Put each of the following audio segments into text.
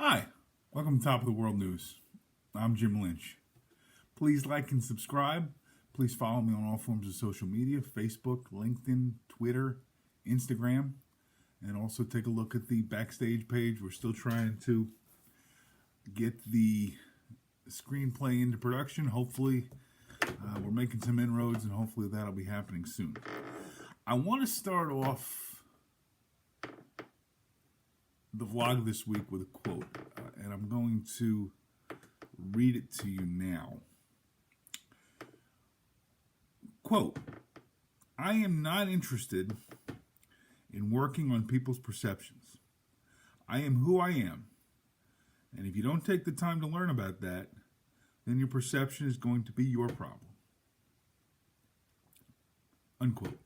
Hi, welcome to Top of the World News. I'm Jim Lynch. Please like and subscribe. Please follow me on all forms of social media, Facebook, LinkedIn, Twitter, Instagram, and also take a look at the Backstage page. We're still trying to get the screenplay into production. Hopefully, we're making some inroads, and hopefully that'll be happening soon. I want to start off the vlog this week with a quote, and I'm going to read it to you now. Quote, "I am not interested in working on people's perceptions. I am who I am, and if you don't take the time to learn about that, then your perception is going to be your problem." Unquote.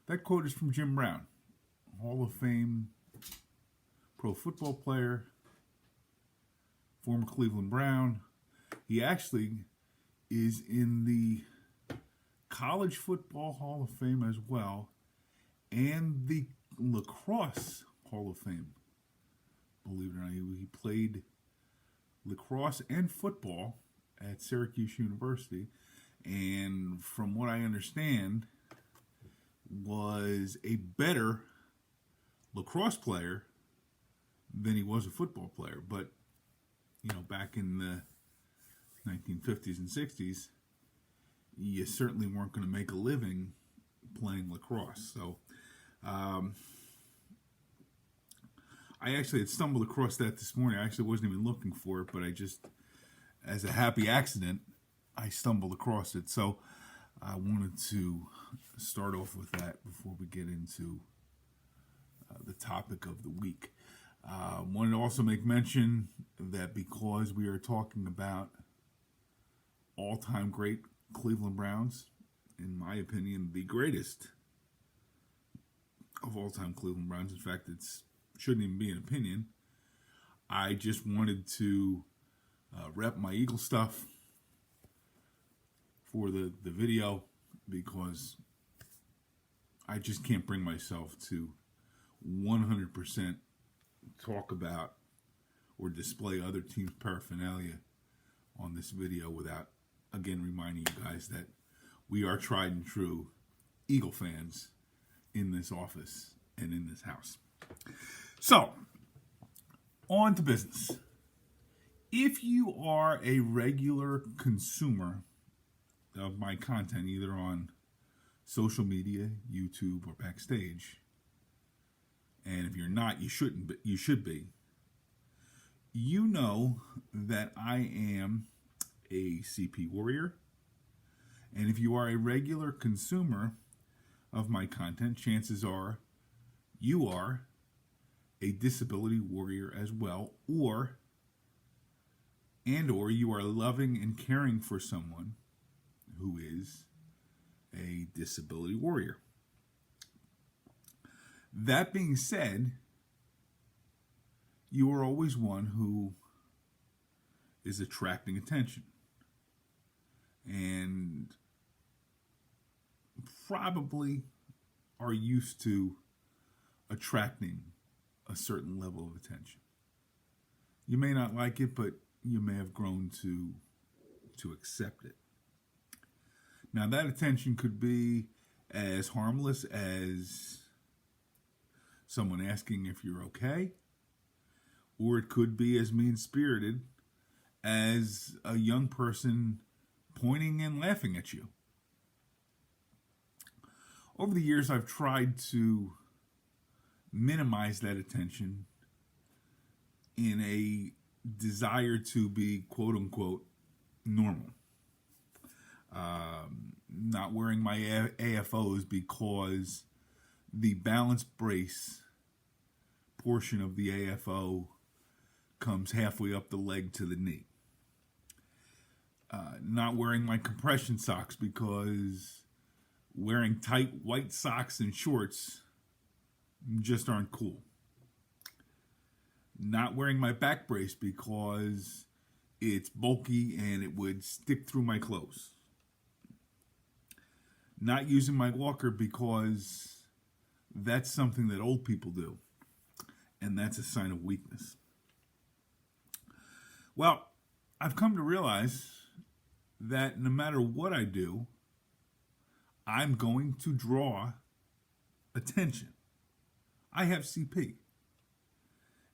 That quote is from Jim Brown, Hall of Fame pro football player, former Cleveland Brown. He actually is in the College Football Hall of Fame as well, and the Lacrosse Hall of Fame. Believe it or not, he played lacrosse and football at Syracuse University, and from what I understand, was a better lacrosse player than he was a football player. But, back in the 1950s and 60s, you certainly weren't going to make a living playing lacrosse. So, I actually had stumbled across that this morning. I actually wasn't even looking for it, but I just, as a happy accident, I stumbled across it. So, I wanted to start off with that before we get into the topic of the week. Wanted to also make mention that because we are talking about all-time great Cleveland Browns, in my opinion, the greatest of all-time Cleveland Browns. In fact, it shouldn't even be an opinion. I just wanted to rep my Eagle stuff for the video because I just can't bring myself to 100% talk about or display other teams' paraphernalia on this video without, again, reminding you guys that we are tried and true Eagle fans in this office and in this house. So, on to business. If you are a regular consumer of my content, either on social media, YouTube, or Backstage, and if you're not, you shouldn't, but you should be, you know that I am a CP warrior. And if you are a regular consumer of my content, chances are you are a disability warrior as well, or you are loving and caring for someone who is a disability warrior. That being said, you are always one who is attracting attention and probably are used to attracting a certain level of attention. You may not like it, but you may have grown to accept it. Now, that attention could be as harmless as someone asking if you're okay, or it could be as mean-spirited as a young person pointing and laughing at you. Over the years, I've tried to minimize that attention in a desire to be quote-unquote normal. Not wearing my AFOs because the balance brace portion of the AFO comes halfway up the leg to the knee. Not wearing my compression socks because wearing tight white socks and shorts just aren't cool. Not wearing my back brace because it's bulky and it would stick through my clothes. Not using my walker because that's something that old people do, and that's a sign of weakness. Well, I've come to realize that no matter what I do, I'm going to draw attention. I have CP,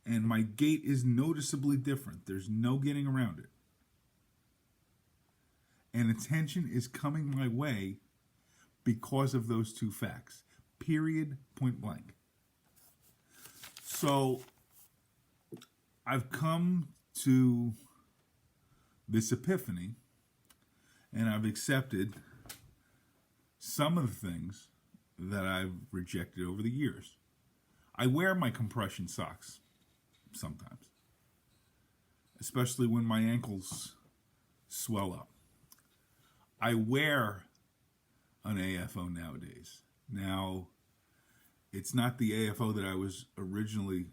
and my gait is noticeably different. There's no getting around it. And attention is coming my way because of those two facts. Period, point blank. So I've come to this epiphany, and I've accepted some of the things that I've rejected over the years. I wear my compression socks sometimes, especially when my ankles swell up. I wear an AFO nowadays. Now, it's not the AFO that I was originally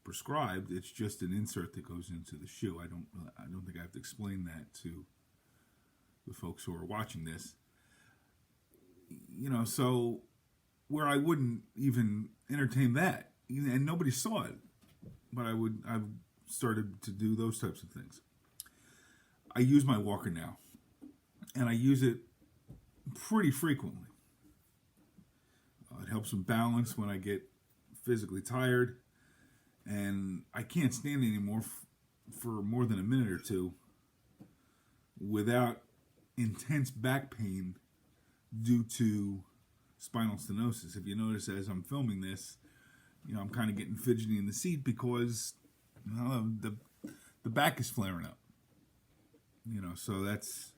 prescribed. It's just an insert that goes into the shoe. I don't think I have to explain that to the folks who are watching this. So where I wouldn't even entertain that, and nobody saw it, but I've started to do those types of things. I use my walker now, and I use it pretty frequently. It helps with balance when I get physically tired, and I can't stand anymore for more than a minute or two without intense back pain due to spinal stenosis. If you notice, as I'm filming this, I'm kind of getting fidgety in the seat because the back is flaring up. So that's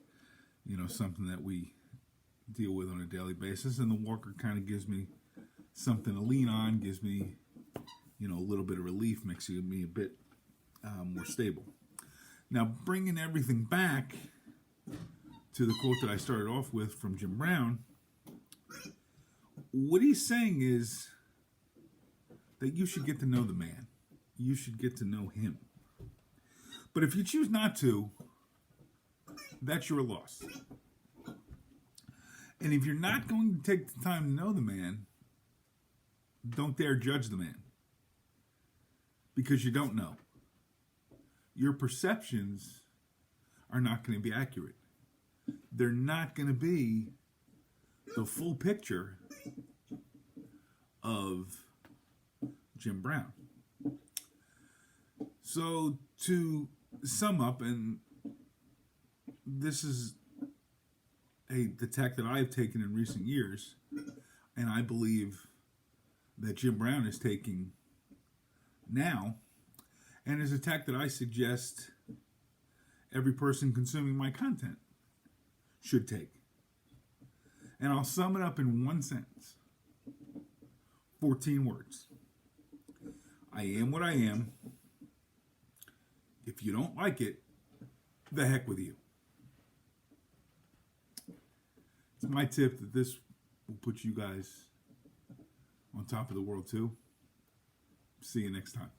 something that we deal with on a daily basis, and the walker kind of gives me something to lean on, gives me a little bit of relief, makes me a bit more stable. Now, bringing everything back to the quote that I started off with from Jim Brown, what he's saying is that you should get to know the man. You should get to know him. But if you choose not to, that's your loss. And if you're not going to take the time to know the man, don't dare judge the man. Because you don't know. Your perceptions are not going to be accurate. They're not going to be the full picture of Jim Brown. So to sum up, and this is the tack that I've taken in recent years, and I believe that Jim Brown is taking now, and is a tack that I suggest every person consuming my content should take. And I'll sum it up in one sentence. 14 words. I am what I am. If you don't like it, the heck with you. It's my tip that this will put you guys on top of the world too. See you next time.